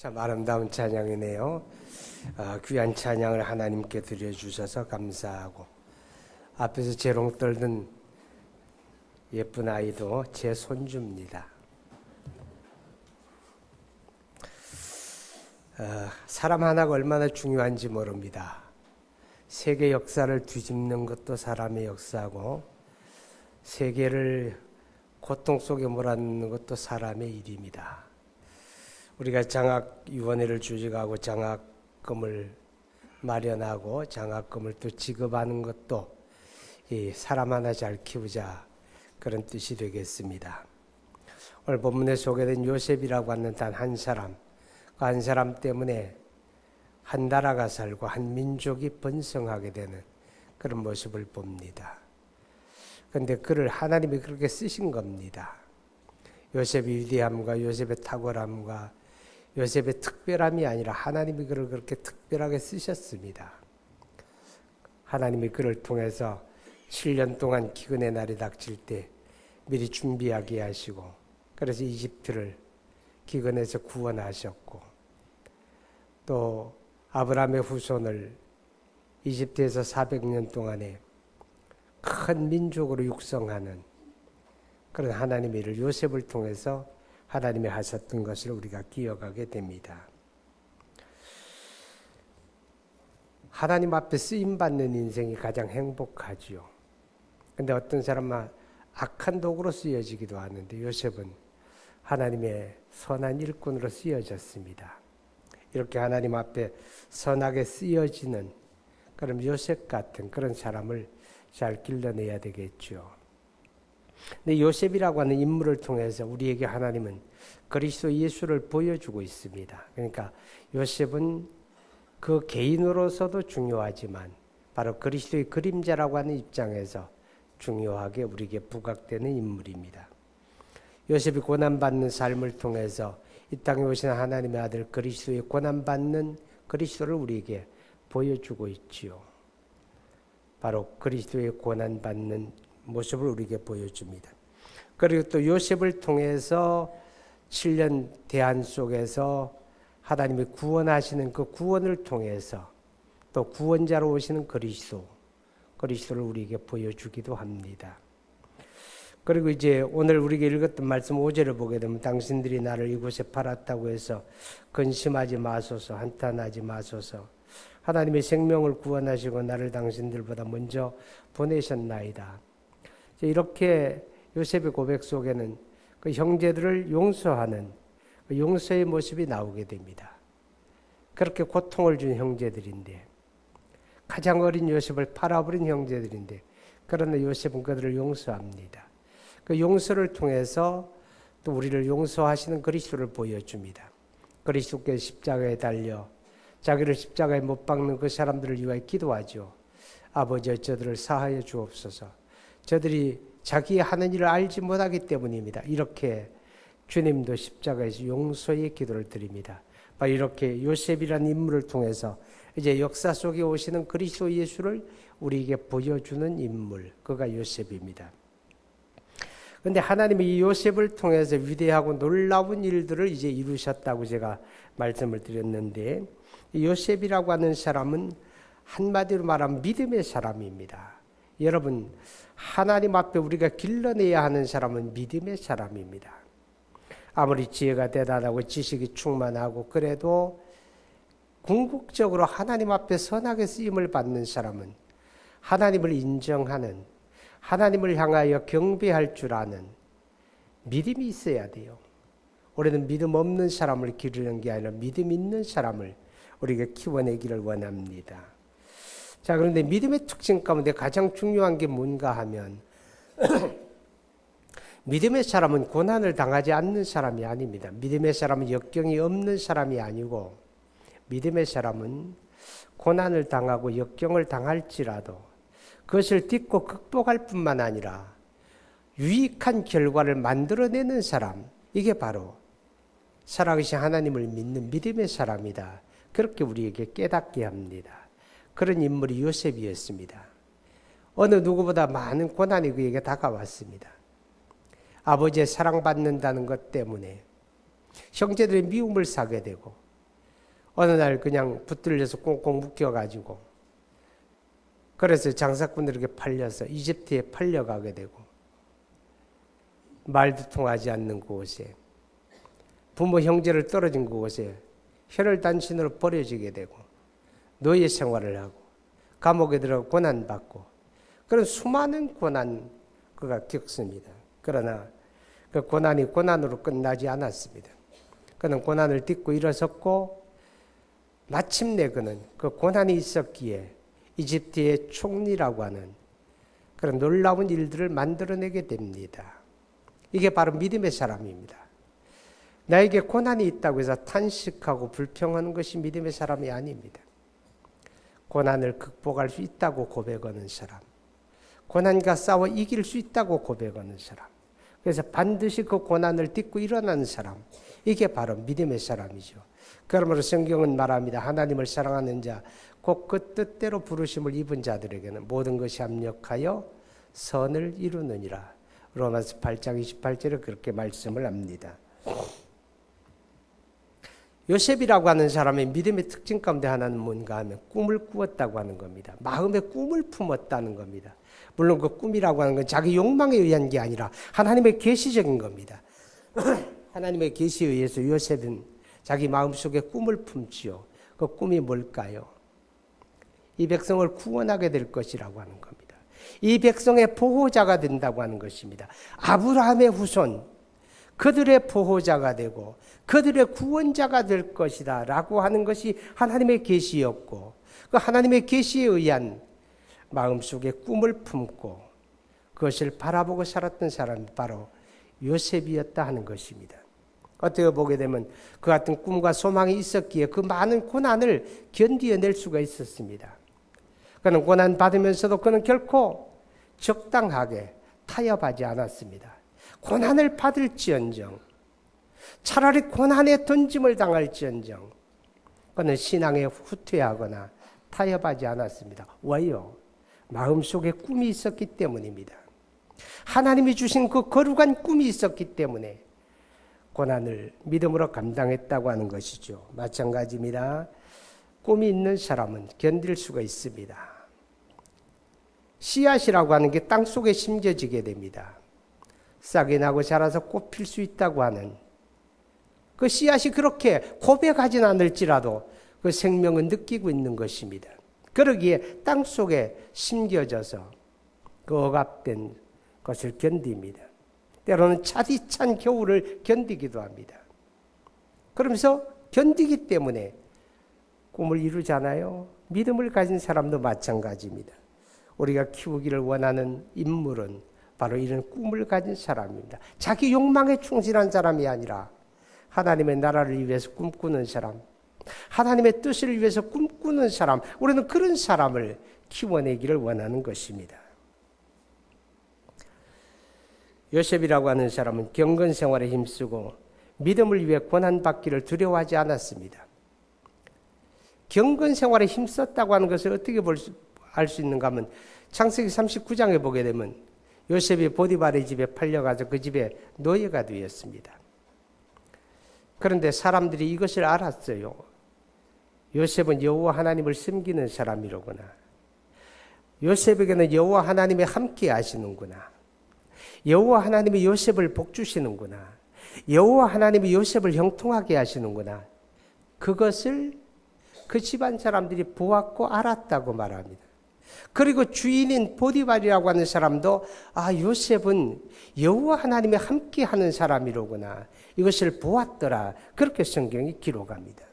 참 아름다운 찬양이네요. 귀한 찬양을 하나님께 드려주셔서 감사하고, 앞에서 재롱 떨던 예쁜 아이도 제 손주입니다. 사람 하나가 얼마나 중요한지 모릅니다. 세계 역사를 뒤집는 것도 사람의 역사고, 세계를 고통 속에 몰아넣는 것도 사람의 일입니다. 우리가 장학위원회를 조직하고 장학금을 마련하고 장학금을 또 지급하는 것도 이 사람 하나 잘 키우자, 그런 뜻이 되겠습니다. 오늘 본문에 소개된 요셉이라고 하는 단 한 사람, 그 한 사람 때문에 한 나라가 살고 한 민족이 번성하게 되는 그런 모습을 봅니다. 그런데 그를 하나님이 그렇게 쓰신 겁니다. 요셉의 위대함과 요셉의 탁월함과 요셉의 특별함이 아니라 하나님이 그를 그렇게 특별하게 쓰셨습니다. 하나님이 그를 통해서 7년 동안 기근의 날이 닥칠 때 미리 준비하게 하시고, 그래서 이집트를 기근에서 구원하셨고, 또 아브라함의 후손을 이집트에서 400년 동안에 큰 민족으로 육성하는 그런 하나님의 일을 요셉을 통해서 하나님이 하셨던 것을 우리가 기억하게 됩니다. 하나님 앞에 쓰임받는 인생이 가장 행복하지요. 그런데 어떤 사람은 악한 도구로 쓰여지기도 하는데, 요셉은 하나님의 선한 일꾼으로 쓰여졌습니다. 이렇게 하나님 앞에 선하게 쓰여지는 그런 요셉 같은 그런 사람을 잘 길러내야 되겠죠. 근데 요셉이라고 하는 인물을 통해서 우리에게 하나님은 그리스도 예수를 보여주고 있습니다. 그러니까 요셉은 그 개인으로서도 중요하지만 바로 그리스도의 그림자라고 하는 입장에서 중요하게 우리에게 부각되는 인물입니다. 요셉이 고난받는 삶을 통해서 이 땅에 오신 하나님의 아들 그리스도의 고난받는 그리스도를 우리에게 보여주고 있지요. 바로 그리스도의 고난받는 모습을 우리에게 보여줍니다. 그리고 또 요셉을 통해서 7년 대한 속에서 하나님이 구원하시는 그 구원을 통해서 또 구원자로 오시는 그리스도를 우리에게 보여주기도 합니다. 그리고 이제 오늘 우리에게 읽었던 말씀 5절을 보게 되면, 당신들이 나를 이곳에 팔았다고 해서 근심하지 마소서, 한탄하지 마소서. 하나님의 생명을 구원하시고 나를 당신들보다 먼저 보내셨나이다. 이렇게 요셉의 고백 속에는 그 형제들을 용서하는 그 용서의 모습이 나오게 됩니다. 그렇게 고통을 준 형제들인데, 가장 어린 요셉을 팔아버린 형제들인데, 그러나 요셉은 그들을 용서합니다. 그 용서를 통해서 또 우리를 용서하시는 그리스도를 보여줍니다. 그리스도께서 십자가에 달려 자기를 십자가에 못 박는 그 사람들을 위하여 기도하죠. 아버지, 저들을 사하여 주옵소서. 저들이 자기의 하는 일을 알지 못하기 때문입니다. 이렇게 주님도 십자가에서 용서의 기도를 드립니다. 이렇게 요셉이라는 인물을 통해서 이제 역사 속에 오시는 그리스도 예수를 우리에게 보여주는 인물, 그가 요셉입니다. 그런데 하나님이 이 요셉을 통해서 위대하고 놀라운 일들을 이제 이루셨다고 제가 말씀을 드렸는데, 이 요셉이라고 하는 사람은 한마디로 말하면 믿음의 사람입니다. 여러분, 하나님 앞에 우리가 길러내야 하는 사람은 믿음의 사람입니다. 아무리 지혜가 대단하고 지식이 충만하고 그래도 궁극적으로 하나님 앞에 선하게 쓰임을 받는 사람은 하나님을 인정하는, 하나님을 향하여 경배할 줄 아는 믿음이 있어야 돼요. 우리는 믿음 없는 사람을 기르는 게 아니라 믿음 있는 사람을 우리가 키워내기를 원합니다. 자, 그런데 믿음의 특징 가운데 가장 중요한 게 뭔가 하면 믿음의 사람은 고난을 당하지 않는 사람이 아닙니다. 믿음의 사람은 역경이 없는 사람이 아니고, 믿음의 사람은 고난을 당하고 역경을 당할지라도 그것을 딛고 극복할 뿐만 아니라 유익한 결과를 만들어내는 사람, 이게 바로 살아계신 하나님을 믿는 믿음의 사람이다. 그렇게 우리에게 깨닫게 합니다. 그런 인물이 요셉이었습니다. 어느 누구보다 많은 고난이 그에게 다가왔습니다. 아버지의 사랑받는다는 것 때문에 형제들의 미움을 사게 되고, 어느 날 그냥 붙들려서 꽁꽁 묶여가지고 그래서 장사꾼들에게 팔려서 이집트에 팔려가게 되고 말도 통하지 않는 그곳에 부모 형제를 떨어진 그곳에 혈혈단신으로 버려지게 되고 노예 생활을 하고 감옥에 들어가 고난받고 그런 수많은 고난 그가 겪습니다. 그러나 그 고난이 고난으로 끝나지 않았습니다. 그는 고난을 딛고 일어섰고 마침내 그는 그 고난이 있었기에 이집트의 총리라고 하는 그런 놀라운 일들을 만들어내게 됩니다. 이게 바로 믿음의 사람입니다. 나에게 고난이 있다고 해서 탄식하고 불평하는 것이 믿음의 사람이 아닙니다. 고난을 극복할 수 있다고 고백하는 사람, 고난과 싸워 이길 수 있다고 고백하는 사람, 그래서 반드시 그 고난을 딛고 일어나는 사람, 이게 바로 믿음의 사람이죠. 그러므로 성경은 말합니다. 하나님을 사랑하는 자, 곧 그 뜻대로 부르심을 입은 자들에게는 모든 것이 합력하여 선을 이루느니라. 로마서 8장 28절에 그렇게 말씀을 합니다. 요셉이라고 하는 사람의 믿음의 특징 가운데 하나는 뭔가 하면 꿈을 꾸었다고 하는 겁니다. 마음에 꿈을 품었다는 겁니다. 물론 그 꿈이라고 하는 건 자기 욕망에 의한 게 아니라 하나님의 계시적인 겁니다. 하나님의 계시에 의해서 요셉은 자기 마음속에 꿈을 품지요. 그 꿈이 뭘까요? 이 백성을 구원하게 될 것이라고 하는 겁니다. 이 백성의 보호자가 된다고 하는 것입니다. 아브라함의 후손, 그들의 보호자가 되고 그들의 구원자가 될 것이다 라고 하는 것이 하나님의 계시였고 그 하나님의 계시에 의한 마음속에 꿈을 품고 그것을 바라보고 살았던 사람이 바로 요셉이었다 하는 것입니다. 어떻게 보게 되면 그 같은 꿈과 소망이 있었기에 그 많은 고난을 견디어낼 수가 있었습니다. 그는 고난 받으면서도 그는 결코 적당하게 타협하지 않았습니다. 고난을 받을지언정 차라리 고난에 던짐을 당할지언정 그는 신앙에 후퇴하거나 타협하지 않았습니다. 왜요? 마음속에 꿈이 있었기 때문입니다. 하나님이 주신 그 거룩한 꿈이 있었기 때문에 고난을 믿음으로 감당했다고 하는 것이죠. 마찬가지입니다. 꿈이 있는 사람은 견딜 수가 있습니다. 씨앗이라고 하는 게 땅속에 심겨지게 됩니다. 싹이 나고 자라서 꽃 필 수 있다고 하는 그 씨앗이 그렇게 고백하진 않을지라도 그 생명은 느끼고 있는 것입니다. 그러기에 땅속에 심겨져서 그 억압된 것을 견딥니다. 때로는 차디찬 겨울을 견디기도 합니다. 그러면서 견디기 때문에 꿈을 이루잖아요. 믿음을 가진 사람도 마찬가지입니다. 우리가 키우기를 원하는 인물은 바로 이런 꿈을 가진 사람입니다. 자기 욕망에 충실한 사람이 아니라 하나님의 나라를 위해서 꿈꾸는 사람, 하나님의 뜻을 위해서 꿈꾸는 사람, 우리는 그런 사람을 키워내기를 원하는 것입니다. 요셉이라고 하는 사람은 경건 생활에 힘쓰고 믿음을 위해 고난받기를 두려워하지 않았습니다. 경건 생활에 힘썼다고 하는 것을 어떻게 알 수 있는가 하면 창세기 39장에 보게 되면 요셉이 보디발의 집에 팔려가서 그 집에 노예가 되었습니다. 그런데 사람들이 이것을 알았어요. 요셉은 여호와 하나님을 섬기는 사람이로구나. 요셉에게는 여호와 하나님이 함께 하시는구나. 여호와 하나님이 요셉을 복주시는구나. 여호와 하나님이 요셉을 형통하게 하시는구나. 그것을 그 집안 사람들이 보았고 알았다고 말합니다. 그리고 주인인 보디발이라고 하는 사람도 요셉은 여호와 하나님이 함께 하는 사람이로구나. 이것을 보았더라. 그렇게 성경이 기록합니다.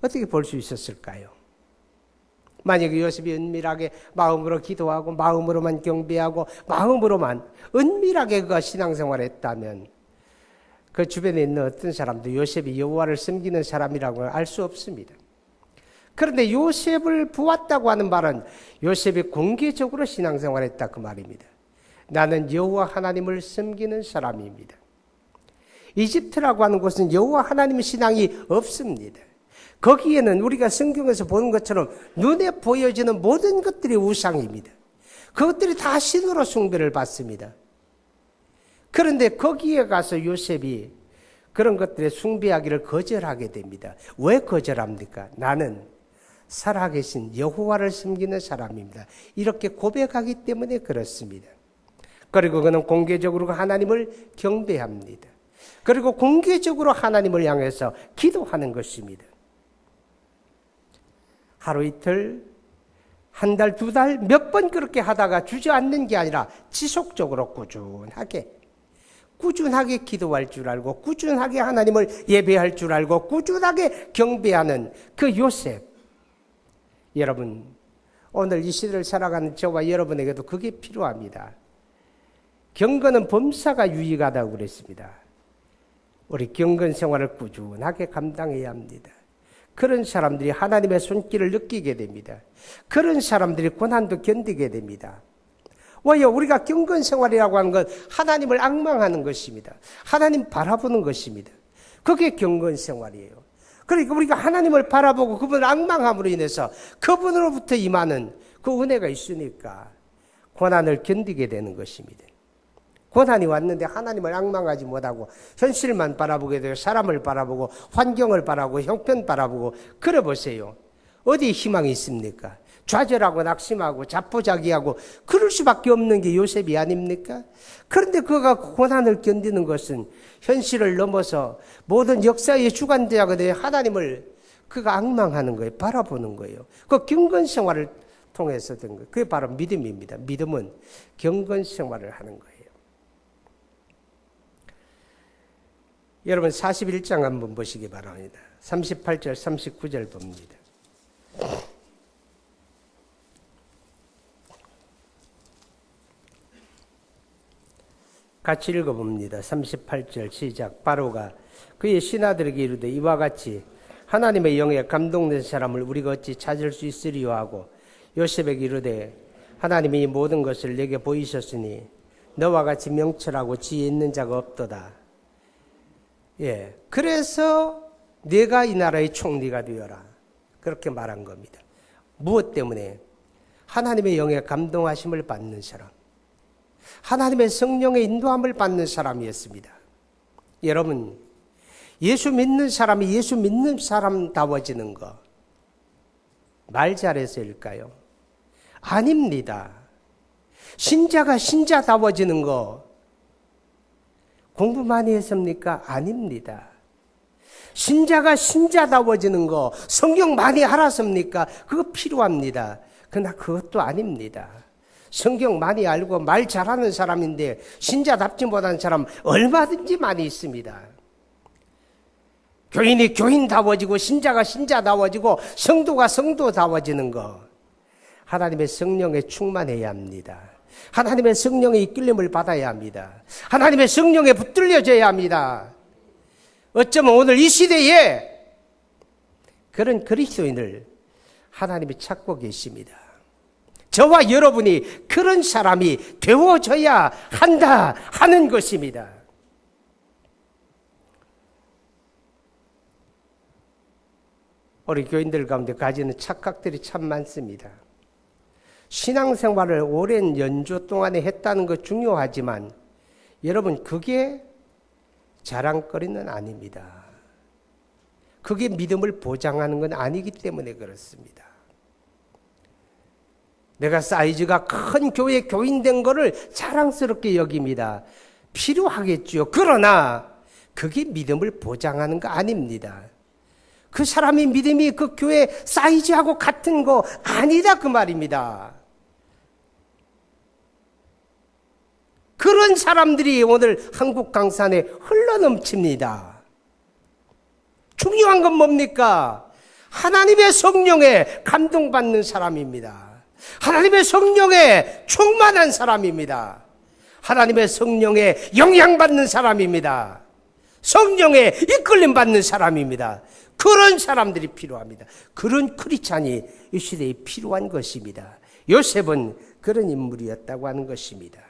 어떻게 볼 수 있었을까요? 만약에 요셉이 은밀하게 마음으로 기도하고 마음으로만 경배하고 마음으로만 은밀하게 그가 신앙생활을 했다면 그 주변에 있는 어떤 사람도 요셉이 여호와를 섬기는 사람이라고 알 수 없습니다. 그런데 요셉을 보았다고 하는 말은 요셉이 공개적으로 신앙생활을 했다 그 말입니다. 나는 여호와 하나님을 섬기는 사람입니다. 이집트라고 하는 곳은 여호와 하나님의 신앙이 없습니다. 거기에는 우리가 성경에서 보는 것처럼 눈에 보여지는 모든 것들이 우상입니다. 그것들이 다 신으로 숭배를 받습니다. 그런데 거기에 가서 요셉이 그런 것들에 숭배하기를 거절하게 됩니다. 왜 거절합니까? 나는 살아계신 여호와를 섬기는 사람입니다. 이렇게 고백하기 때문에 그렇습니다. 그리고 그는 공개적으로 하나님을 경배합니다. 그리고 공개적으로 하나님을 향해서 기도하는 것입니다. 하루 이틀, 한 달, 두 달, 몇 번 그렇게 하다가 주저앉는 게 아니라 지속적으로 꾸준하게 기도할 줄 알고, 꾸준하게 하나님을 예배할 줄 알고, 꾸준하게 경배하는 그 요셉. 여러분, 오늘 이 시대를 살아가는 저와 여러분에게도 그게 필요합니다. 경건은 범사가 유익하다고 그랬습니다. 우리 경건 생활을 꾸준하게 감당해야 합니다. 그런 사람들이 하나님의 손길을 느끼게 됩니다. 그런 사람들이 고난도 견디게 됩니다. 왜요? 우리가 경건 생활이라고 하는 건 하나님을 앙망하는 것입니다. 하나님 바라보는 것입니다. 그게 경건 생활이에요. 그러니까 우리가 하나님을 바라보고 그분을 앙망함으로 인해서 그분으로부터 임하는 그 은혜가 있으니까 고난을 견디게 되는 것입니다. 고난이 왔는데 하나님을 앙망하지 못하고 현실만 바라보게 되고 사람을 바라보고 환경을 바라보고 형편 바라보고 그래 보세요. 어디에 희망이 있습니까? 좌절하고 낙심하고 자포자기하고 그럴 수밖에 없는 게 요셉이 아닙니까? 그런데 그가 고난을 견디는 것은 현실을 넘어서 모든 역사의 주관자가 되어 하나님을 그가 앙망하는 거예요. 바라보는 거예요. 그 경건 생활을 통해서 된 거예요. 그게 바로 믿음입니다. 믿음은 경건 생활을 하는 거예요. 여러분 41장 한번 보시기 바랍니다. 38절 39절 봅니다. 같이 읽어봅니다. 38절 시작. 바로가 그의 신하들에게 이르되 이와 같이 하나님의 영에 감동된 사람을 우리가 어찌 찾을 수 있으리요 하고 요셉에게 이르되 하나님이 이 모든 것을 내게 보이셨으니 너와 같이 명철하고 지혜 있는 자가 없도다. 예, 그래서 네가 이 나라의 총리가 되어라. 그렇게 말한 겁니다. 무엇 때문에? 하나님의 영에 감동하심을 받는 사람, 하나님의 성령의 인도함을 받는 사람이었습니다. 여러분, 예수 믿는 사람이 예수 믿는 사람다워지는 거 말 잘해서일까요? 아닙니다. 신자가 신자다워지는 거 공부 많이 했습니까? 아닙니다. 신자가 신자다워지는 거 성경 많이 알았습니까? 그거 필요합니다. 그러나 그것도 아닙니다. 성경 많이 알고 말 잘하는 사람인데 신자답지 못한 사람 얼마든지 많이 있습니다. 교인이 교인다워지고 신자가 신자다워지고 성도가 성도다워지는 거 하나님의 성령에 충만해야 합니다. 하나님의 성령의 이끌림을 받아야 합니다. 하나님의 성령에 붙들려져야 합니다. 어쩌면 오늘 이 시대에 그런 그리스도인을 하나님이 찾고 계십니다. 저와 여러분이 그런 사람이 되어져야 한다 하는 것입니다. 우리 교인들 가운데 가지는 착각들이 참 많습니다. 신앙생활을 오랜 연주 동안에 했다는 것 중요하지만 여러분 그게 자랑거리는 아닙니다. 그게 믿음을 보장하는 건 아니기 때문에 그렇습니다. 내가 사이즈가 큰 교회 교인 된 거를 자랑스럽게 여깁니다. 필요하겠죠. 그러나 그게 믿음을 보장하는 거 아닙니다. 그 사람의 믿음이 그 교회 사이즈하고 같은 거 아니다 그 말입니다. 그런 사람들이 오늘 한국 강산에 흘러넘칩니다. 중요한 건 뭡니까? 하나님의 성령에 감동받는 사람입니다. 하나님의 성령에 충만한 사람입니다. 하나님의 성령에 영향받는 사람입니다. 성령에 이끌림 받는 사람입니다. 그런 사람들이 필요합니다. 그런 크리스찬이 이 시대에 필요한 것입니다. 요셉은 그런 인물이었다고 하는 것입니다.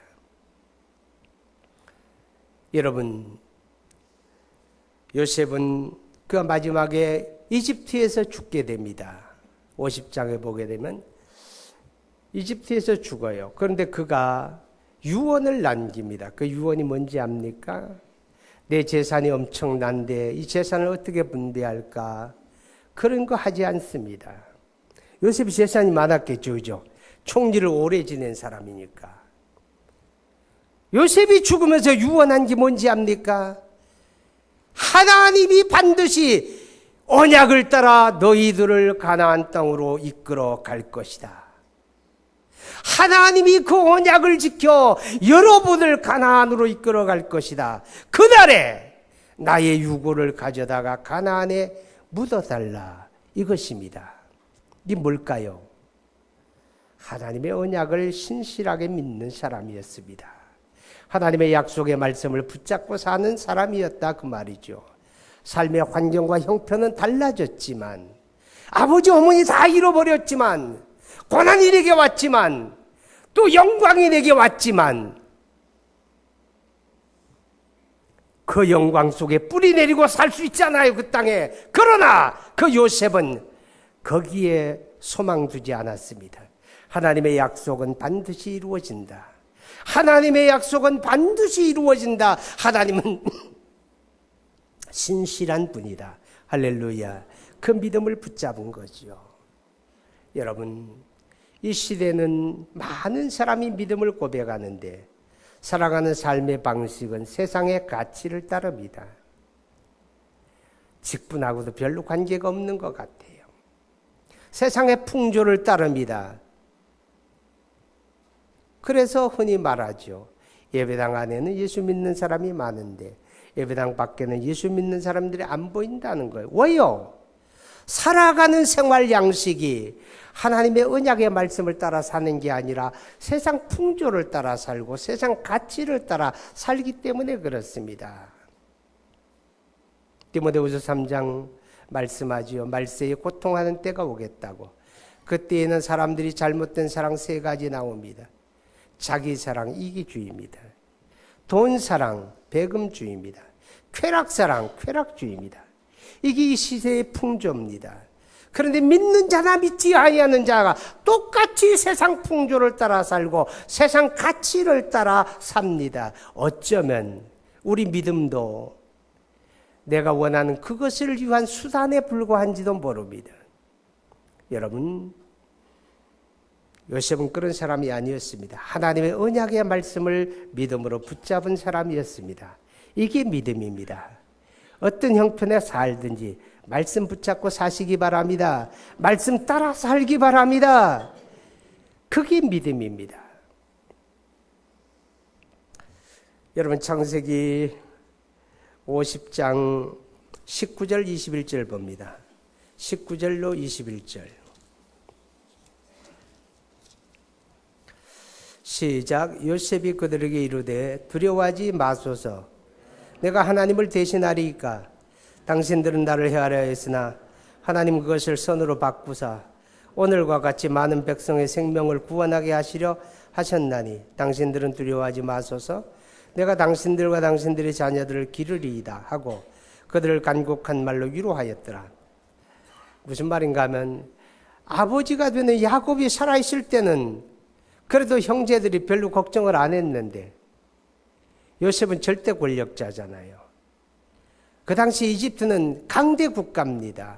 여러분, 요셉은 그 마지막에 이집트에서 죽게 됩니다. 50장에 보게 되면 이집트에서 죽어요. 그런데 그가 유언을 남깁니다. 그 유언이 뭔지 압니까? 내 재산이 엄청난데 이 재산을 어떻게 분배할까? 그런 거 하지 않습니다. 요셉이 재산이 많았겠죠, 그죠? 총리를 오래 지낸 사람이니까. 요셉이 죽으면서 유언한 게 뭔지 압니까? 하나님이 반드시 언약을 따라 너희들을 가나안 땅으로 이끌어 갈 것이다. 하나님이 그 언약을 지켜 여러분을 가나안으로 이끌어 갈 것이다. 그날에 나의 유고를 가져다가 가나안에 묻어달라. 이것입니다. 이게 뭘까요? 하나님의 언약을 신실하게 믿는 사람이었습니다. 하나님의 약속의 말씀을 붙잡고 사는 사람이었다 그 말이죠. 삶의 환경과 형편은 달라졌지만, 아버지 어머니 다 잃어버렸지만, 고난이 내게 왔지만, 또 영광이 내게 왔지만, 그 영광 속에 뿌리 내리고 살 수 있잖아요, 그 땅에. 그러나 그 요셉은 거기에 소망 두지 않았습니다. 하나님의 약속은 반드시 이루어진다. 하나님의 약속은 반드시 이루어진다. 하나님은 신실한 분이다. 할렐루야. 그 믿음을 붙잡은 거죠. 여러분, 이 시대는 많은 사람이 믿음을 고백하는데 살아가는 삶의 방식은 세상의 가치를 따릅니다. 직분하고도 별로 관계가 없는 것 같아요. 세상의 풍조를 따릅니다. 그래서 흔히 말하죠. 예배당 안에는 예수 믿는 사람이 많은데 예배당 밖에는 예수 믿는 사람들이 안 보인다는 거예요. 왜요? 살아가는 생활 양식이 하나님의 언약의 말씀을 따라 사는 게 아니라 세상 풍조를 따라 살고 세상 가치를 따라 살기 때문에 그렇습니다. 디모데후서 3장 말씀하지요. 말세에 고통하는 때가 오겠다고. 그때에는 사람들이 잘못된 사랑 3가지 나옵니다. 자기 사랑, 이기주의입니다. 돈 사랑, 배금주의입니다. 쾌락 사랑, 쾌락주의입니다. 이게 이 시대의 풍조입니다. 그런데 믿는 자나 믿지 아니하는 자가 똑같이 세상 풍조를 따라 살고 세상 가치를 따라 삽니다. 어쩌면 우리 믿음도 내가 원하는 그것을 위한 수단에 불과한지도 모릅니다. 여러분, 요셉은 그런 사람이 아니었습니다. 하나님의 언약의 말씀을 믿음으로 붙잡은 사람이었습니다. 이게 믿음입니다. 어떤 형편에 살든지 말씀 붙잡고 사시기 바랍니다. 말씀 따라 살기 바랍니다. 그게 믿음입니다. 여러분, 창세기 50장 19절 21절 봅니다. 19절로 21절. 시작. 요셉이 그들에게 이르되 두려워하지 마소서. 내가 하나님을 대신하리이까. 당신들은 나를 헤아려 했으나 하나님 그것을 선으로 바꾸사 오늘과 같이 많은 백성의 생명을 구원하게 하시려 하셨나니 당신들은 두려워하지 마소서. 내가 당신들과 당신들의 자녀들을 기르리이다 하고 그들을 간곡한 말로 위로하였더라. 무슨 말인가 하면 아버지가 되는 야곱이 살아있을 때는 그래도 형제들이 별로 걱정을 안 했는데 요셉은 절대 권력자잖아요. 그 당시 이집트는 강대 국가입니다.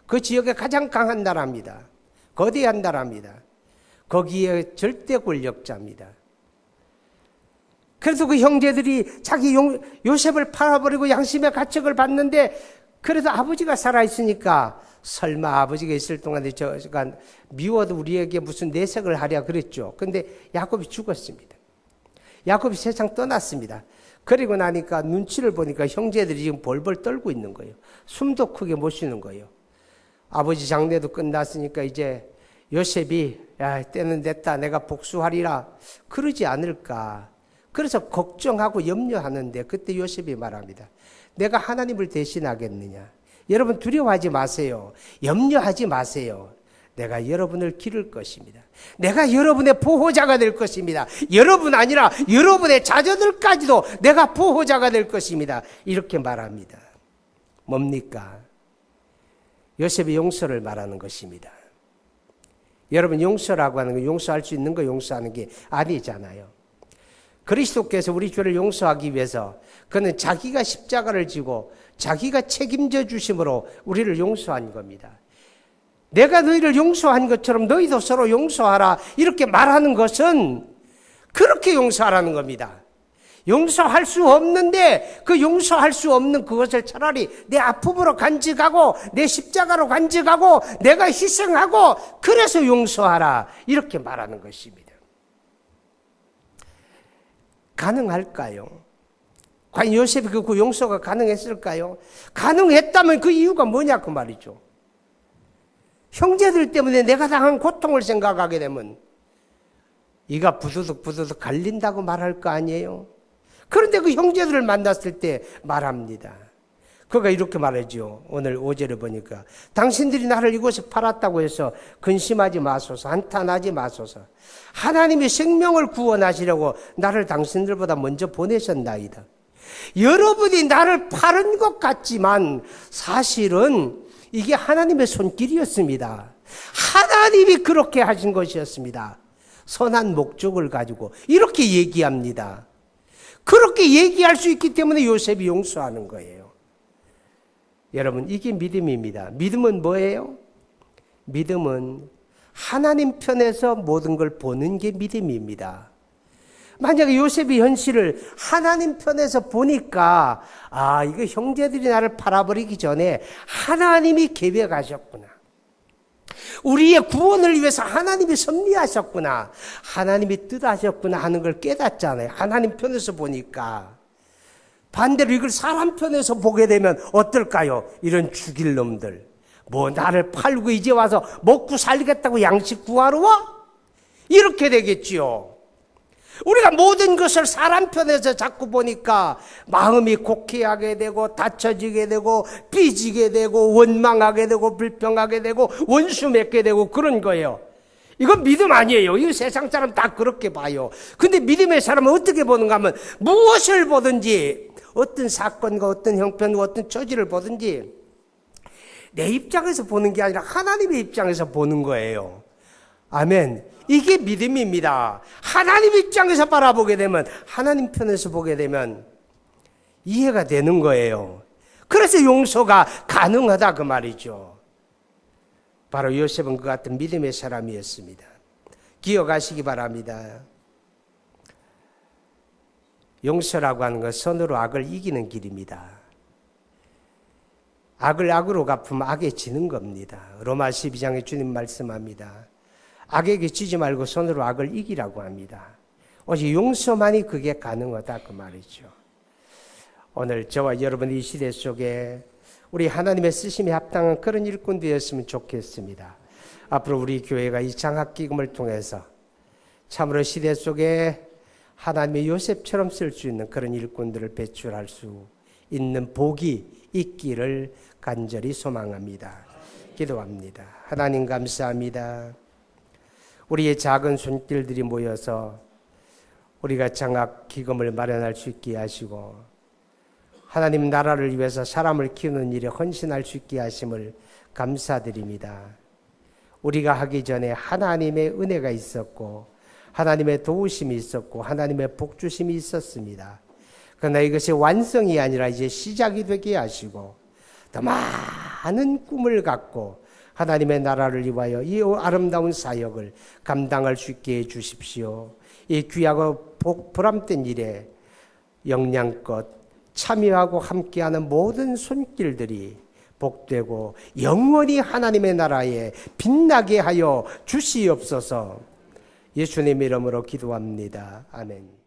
그 지역에 가장 강한 나라입니다. 거대한 나라입니다. 거기에 절대 권력자입니다. 그래서 그 형제들이 자기 요셉을 팔아버리고 양심의 가책을 받는데 그래도 아버지가 살아있으니까 설마 아버지가 있을 동안에 저가 미워도 우리에게 무슨 내색을 하랴 그랬죠. 근데 야곱이 죽었습니다. 야곱이 세상 떠났습니다. 그리고 나니까 눈치를 보니까 형제들이 지금 벌벌 떨고 있는 거예요. 숨도 크게 못 쉬는 거예요. 아버지 장례도 끝났으니까 이제 요셉이 야, 때는 됐다. 내가 복수하리라. 그러지 않을까. 그래서 걱정하고 염려하는데 그때 요셉이 말합니다. 내가 하나님을 대신하겠느냐. 여러분 두려워하지 마세요. 염려하지 마세요. 내가 여러분을 기를 것입니다. 내가 여러분의 보호자가 될 것입니다. 여러분 아니라 여러분의 자녀들까지도 내가 보호자가 될 것입니다. 이렇게 말합니다. 뭡니까? 요셉의 용서를 말하는 것입니다. 여러분 용서라고 하는 거 용서할 수 있는 거 용서하는 게 아니잖아요. 그리스도께서 우리 죄를 용서하기 위해서 그는 자기가 십자가를 지고 자기가 책임져 주심으로 우리를 용서한 겁니다. 내가 너희를 용서한 것처럼 너희도 서로 용서하라 이렇게 말하는 것은 그렇게 용서하라는 겁니다. 용서할 수 없는데 그 용서할 수 없는 그것을 차라리 내 아픔으로 간직하고 내 십자가로 간직하고 내가 희생하고 그래서 용서하라 이렇게 말하는 것입니다. 가능할까요? 과연 요셉이 그 용서가 가능했을까요? 가능했다면 그 이유가 뭐냐 그 말이죠. 형제들 때문에 내가 당한 고통을 생각하게 되면 이가 부두둑 갈린다고 말할 거 아니에요? 그런데 그 형제들을 만났을 때 말합니다. 그가 이렇게 말하죠. 오늘 5절에 보니까 당신들이 나를 이곳에 팔았다고 해서 근심하지 마소서, 한탄하지 마소서. 하나님이 생명을 구원하시려고 나를 당신들보다 먼저 보내셨나이다. 여러분이 나를 팔은 것 같지만 사실은 이게 하나님의 손길이었습니다. 하나님이 그렇게 하신 것이었습니다. 선한 목적을 가지고 이렇게 얘기합니다. 그렇게 얘기할 수 있기 때문에 요셉이 용서하는 거예요. 여러분, 이게 믿음입니다. 믿음은 뭐예요? 믿음은 하나님 편에서 모든 걸 보는 게 믿음입니다. 만약에 요셉이 현실을 하나님 편에서 보니까 이거 형제들이 나를 팔아버리기 전에 하나님이 계획하셨구나. 우리의 구원을 위해서 하나님이 섭리하셨구나. 하나님이 뜻하셨구나 하는 걸 깨닫잖아요. 하나님 편에서 보니까. 반대로 이걸 사람 편에서 보게 되면 어떨까요? 이런 죽일 놈들. 뭐 나를 팔고 이제 와서 먹고 살겠다고 양식 구하러 와? 이렇게 되겠지요. 우리가 모든 것을 사람 편에서 자꾸 보니까 마음이 곡해하게 되고 다쳐지게 되고 삐지게 되고 원망하게 되고 불평하게 되고 원수 맺게 되고 그런 거예요. 이건 믿음 아니에요. 이 세상 사람 다 그렇게 봐요. 근데 믿음의 사람은 어떻게 보는가 하면 무엇을 보든지 어떤 사건과 어떤 형편과 어떤 처지를 보든지 내 입장에서 보는 게 아니라 하나님의 입장에서 보는 거예요. 아멘. 이게 믿음입니다. 하나님 입장에서 바라보게 되면 하나님 편에서 보게 되면 이해가 되는 거예요. 그래서 용서가 가능하다 그 말이죠. 바로 요셉은 그 같은 믿음의 사람이었습니다. 기억하시기 바랍니다. 용서라고 하는 건 선으로 악을 이기는 길입니다. 악을 악으로 갚으면 악에 지는 겁니다. 로마 12장에 주님 말씀합니다. 악에게 지지 말고 손으로 악을 이기라고 합니다. 오직 용서만이 그게 가능하다 그 말이죠. 오늘 저와 여러분 이 시대 속에 우리 하나님의 쓰심에 합당한 그런 일꾼 되었으면 좋겠습니다. 앞으로 우리 교회가 이 장학기금을 통해서 참으로 시대 속에 하나님의 요셉처럼 쓸 수 있는 그런 일꾼들을 배출할 수 있는 복이 있기를 간절히 소망합니다. 기도합니다. 하나님 감사합니다. 우리의 작은 손길들이 모여서 우리가 장학기금을 마련할 수 있게 하시고 하나님 나라를 위해서 사람을 키우는 일에 헌신할 수 있게 하심을 감사드립니다. 우리가 하기 전에 하나님의 은혜가 있었고 하나님의 도우심이 있었고 하나님의 복주심이 있었습니다. 그러나 이것이 완성이 아니라 이제 시작이 되게 하시고 더 많은 꿈을 갖고 하나님의 나라를 위하여 이 아름다운 사역을 감당할 수 있게 해주십시오. 이 귀하고 보람된 일에 영양껏 참여하고 함께하는 모든 손길들이 복되고 영원히 하나님의 나라에 빛나게 하여 주시옵소서. 예수님의 이름으로 기도합니다. 아멘.